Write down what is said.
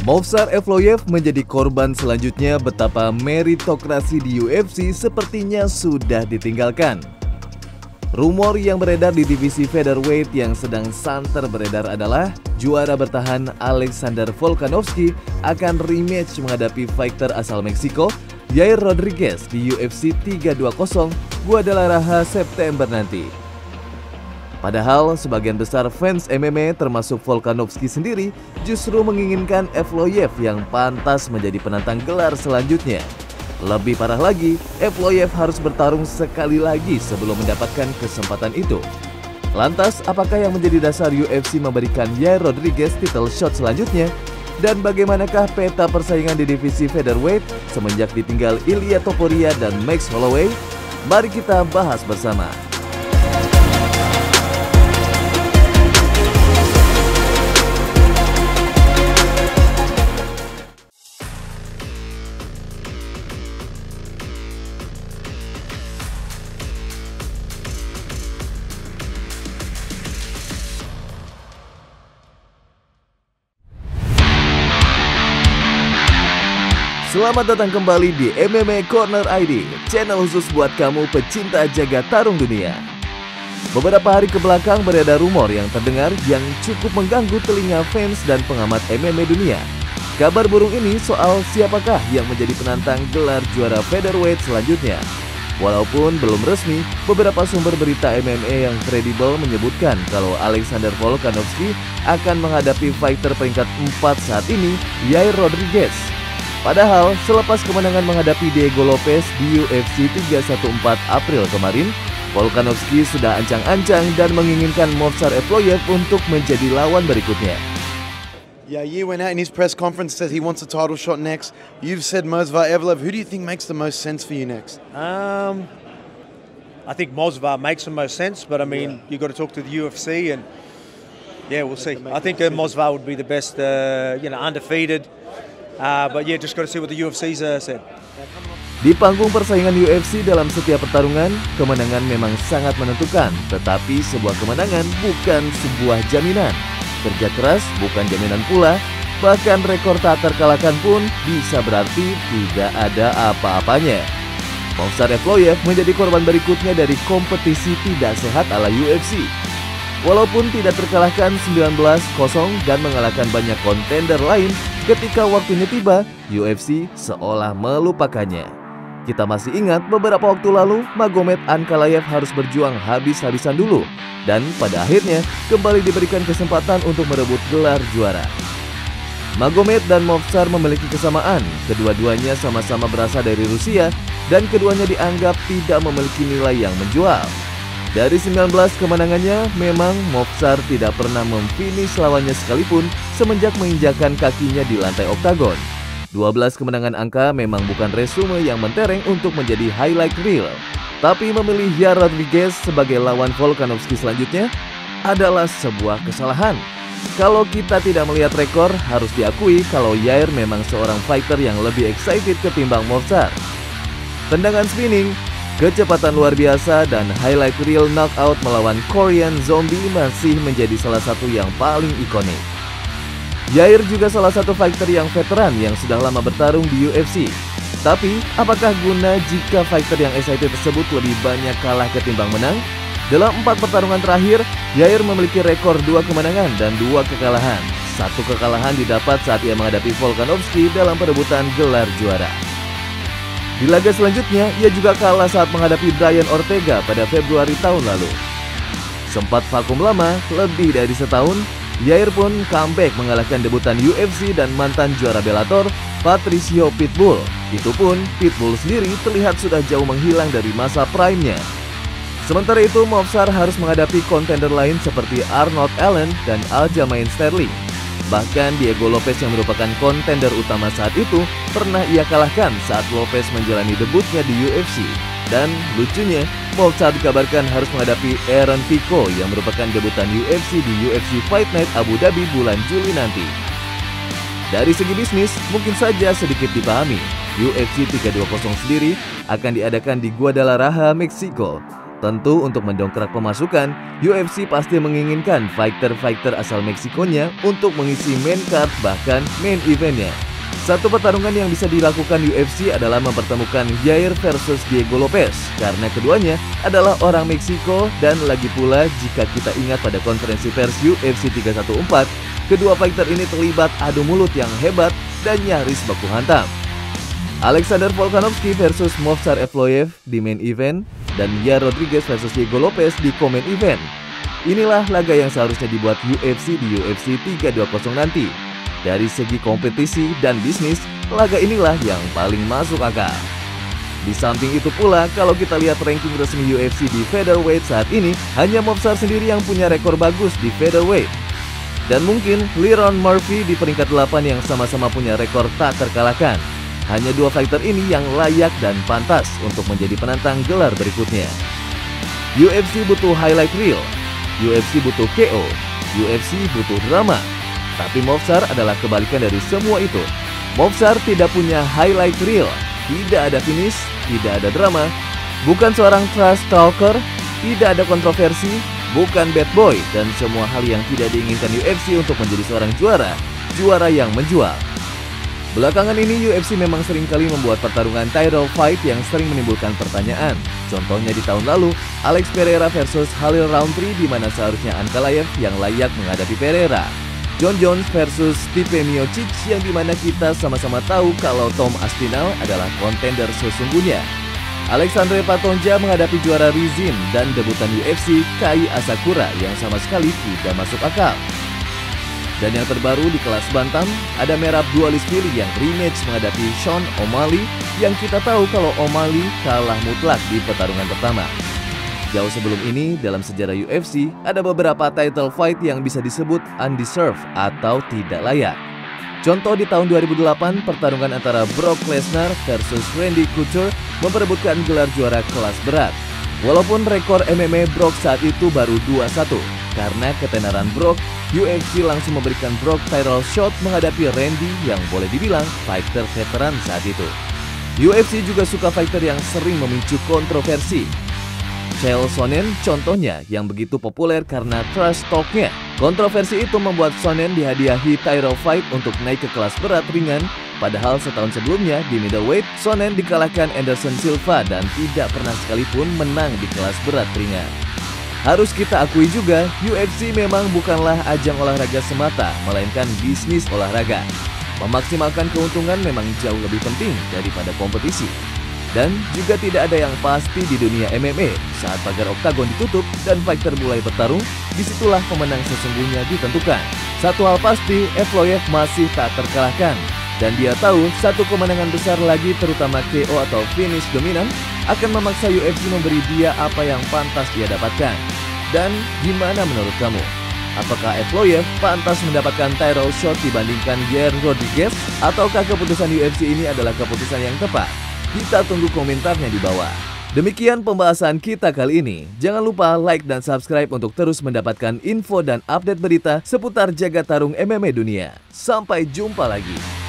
Movsar Evloev menjadi korban selanjutnya betapa meritokrasi di UFC sepertinya sudah ditinggalkan. Rumor yang beredar di divisi featherweight yang sedang santer beredar adalah juara bertahan Alexander Volkanovski akan rematch menghadapi fighter asal Meksiko Yair Rodriguez di UFC 320 Guadalajara September nanti. Padahal sebagian besar fans MMA termasuk Volkanovski sendiri justru menginginkan Evloev yang pantas menjadi penantang gelar selanjutnya. Lebih parah lagi, Evloev harus bertarung sekali lagi sebelum mendapatkan kesempatan itu. Lantas, apakah yang menjadi dasar UFC memberikan Yair Rodriguez title shot selanjutnya? Dan bagaimanakah peta persaingan di divisi featherweight semenjak ditinggal Ilia Topuria dan Max Holloway? Mari kita bahas bersama. Selamat datang kembali di MMA Corner ID, channel khusus buat kamu pecinta jagat tarung dunia. Beberapa hari kebelakang beredar rumor yang terdengar yang cukup mengganggu telinga fans dan pengamat MMA dunia. Kabar burung ini soal siapakah yang menjadi penantang gelar juara featherweight selanjutnya. Walaupun belum resmi, beberapa sumber berita MMA yang kredibel menyebutkan kalau Alexander Volkanovski akan menghadapi fighter peringkat 4 saat ini, Yair Rodriguez. Padahal, selepas kemenangan menghadapi Diego Lopez di UFC 314 April kemarin, Volkanovski sudah ancang-ancang dan menginginkan Movsar Evloev untuk menjadi lawan berikutnya. Yair went out in his press conference, says he wants a title shot next. You've said Movsar Evloev. Who do you think makes the most sense for you next? I think Movsar makes the most sense, but I mean, you've got to talk to the UFC and we'll see. I think Movsar would be the best, undefeated. But just got to see what the UFC's said. Di panggung persaingan UFC dalam setiap pertarungan, kemenangan memang sangat menentukan, tetapi sebuah kemenangan bukan sebuah jaminan. Kerja keras bukan jaminan pula, bahkan rekor tak terkalahkan pun bisa berarti tidak ada apa-apanya. Movsar Evloev menjadi korban berikutnya dari kompetisi tidak sehat ala UFC. Walaupun tidak terkalahkan 19-0 dan mengalahkan banyak kontender lain, ketika waktunya tiba, UFC seolah melupakannya. Kita masih ingat beberapa waktu lalu, Magomed Ankalaev harus berjuang habis-habisan dulu, dan pada akhirnya kembali diberikan kesempatan untuk merebut gelar juara. Magomed dan Movsar memiliki kesamaan, kedua-duanya sama-sama berasal dari Rusia, dan keduanya dianggap tidak memiliki nilai yang menjual. Dari 19 kemenangannya, memang Movsar tidak pernah memfinish lawannya sekalipun semenjak menginjakan kakinya di lantai oktagon. 12 kemenangan angka memang bukan resume yang mentereng untuk menjadi highlight reel. Tapi memilih Yair Rodriguez sebagai lawan Volkanovski selanjutnya adalah sebuah kesalahan. Kalau kita tidak melihat rekor, harus diakui kalau Yair memang seorang fighter yang lebih excited ketimbang Movsar. Tendangan spinning, kecepatan luar biasa, dan highlight reel knockout melawan Korean Zombie masih menjadi salah satu yang paling ikonik. Yair juga salah satu fighter yang veteran yang sudah lama bertarung di UFC. Tapi, apakah guna jika fighter yang excited tersebut lebih banyak kalah ketimbang menang? Dalam 4 pertarungan terakhir, Yair memiliki rekor 2 kemenangan dan 2 kekalahan. 1 kekalahan didapat saat ia menghadapi Volkanovski dalam perebutan gelar juara. Di laga selanjutnya, ia juga kalah saat menghadapi Brian Ortega pada Februari tahun lalu. Sempat vakum lama, lebih dari setahun, Yair pun comeback mengalahkan debutan UFC dan mantan juara Bellator, Patricio Pitbull. Itu pun, Pitbull sendiri terlihat sudah jauh menghilang dari masa prime-nya. Sementara itu, Movsar harus menghadapi kontender lain seperti Arnold Allen dan Aljamain Sterling. Bahkan Diego Lopez yang merupakan kontender utama saat itu pernah ia kalahkan saat Lopez menjalani debutnya di UFC. Dan lucunya, Movsar dikabarkan harus menghadapi Aaron Pico yang merupakan debutan UFC di UFC Fight Night Abu Dhabi bulan Juli nanti. Dari segi bisnis, mungkin saja sedikit dipahami. UFC 320 sendiri akan diadakan di Guadalajara, Meksiko. Tentu untuk mendongkrak pemasukan, UFC pasti menginginkan fighter-fighter asal Meksikonya untuk mengisi main card bahkan main eventnya. Satu pertarungan yang bisa dilakukan UFC adalah mempertemukan Yair versus Diego Lopez karena keduanya adalah orang Meksiko dan lagi pula jika kita ingat pada konferensi pers UFC 314, kedua fighter ini terlibat adu mulut yang hebat dan nyaris baku hantam. Alexander Volkanovski versus Movsar Evloev di main event dan Yair Rodriguez versus Diego Lopez di co-main event. Inilah laga yang seharusnya dibuat UFC di UFC 320 nanti. Dari segi kompetisi dan bisnis, laga inilah yang paling masuk akal. Di samping itu pula, kalau kita lihat ranking resmi UFC di featherweight saat ini, hanya Movsar sendiri yang punya rekor bagus di featherweight. Dan mungkin Lerone Murphy di peringkat 8 yang sama-sama punya rekor tak terkalahkan. Hanya dua fighter ini yang layak dan pantas untuk menjadi penantang gelar berikutnya. UFC butuh highlight reel, UFC butuh KO, UFC butuh drama. Tapi Movsar adalah kebalikan dari semua itu. Movsar tidak punya highlight reel, tidak ada finish, tidak ada drama, bukan seorang trash talker, tidak ada kontroversi, bukan bad boy, dan semua hal yang tidak diinginkan UFC untuk menjadi seorang juara yang menjual. Belakangan ini UFC memang seringkali membuat pertarungan title fight yang sering menimbulkan pertanyaan. Contohnya di tahun lalu, Alex Pereira versus Khalil Rountree di mana seharusnya Ankalaev yang layak menghadapi Pereira. John Jones versus Stipe Miocic yang dimana kita sama-sama tahu kalau Tom Aspinall adalah kontender sesungguhnya. Alexandre Patonja menghadapi juara Rizin dan debutan UFC Kai Asakura yang sama sekali tidak masuk akal. Dan yang terbaru di kelas bantam, ada Merab Dvalishvili yang rematch menghadapi Sean O'Malley yang kita tahu kalau O'Malley kalah mutlak di pertarungan pertama. Jauh sebelum ini, dalam sejarah UFC, ada beberapa title fight yang bisa disebut undeserved atau tidak layak. Contoh di tahun 2008, pertarungan antara Brock Lesnar versus Randy Couture memperebutkan gelar juara kelas berat. Walaupun rekor MMA Brock saat itu baru 2-1, karena ketenaran Brock, UFC langsung memberikan Brock title shot menghadapi Randy yang boleh dibilang fighter veteran saat itu. UFC juga suka fighter yang sering memicu kontroversi. Chael Sonnen contohnya yang begitu populer karena trash talk-nya. Kontroversi itu membuat Sonnen dihadiahi title fight untuk naik ke kelas berat ringan, padahal setahun sebelumnya di middleweight, Sonnen dikalahkan Anderson Silva dan tidak pernah sekalipun menang di kelas berat ringan. Harus kita akui juga, UFC memang bukanlah ajang olahraga semata, melainkan bisnis olahraga. Memaksimalkan keuntungan memang jauh lebih penting daripada kompetisi. Dan juga tidak ada yang pasti di dunia MMA. Saat pagar oktagon ditutup dan fighter mulai bertarung, disitulah pemenang sesungguhnya ditentukan. Satu hal pasti, Evloev masih tak terkalahkan. Dan dia tahu satu kemenangan besar lagi terutama KO atau finish dominan akan memaksa UFC memberi dia apa yang pantas dia dapatkan. Dan gimana menurut kamu? Apakah Evloev pantas mendapatkan title shot dibandingkan Yair Rodriguez? Ataukah keputusan UFC ini adalah keputusan yang tepat? Kita tunggu komentarnya di bawah. Demikian pembahasan kita kali ini. Jangan lupa like dan subscribe untuk terus mendapatkan info dan update berita seputar jagat tarung MMA dunia. Sampai jumpa lagi.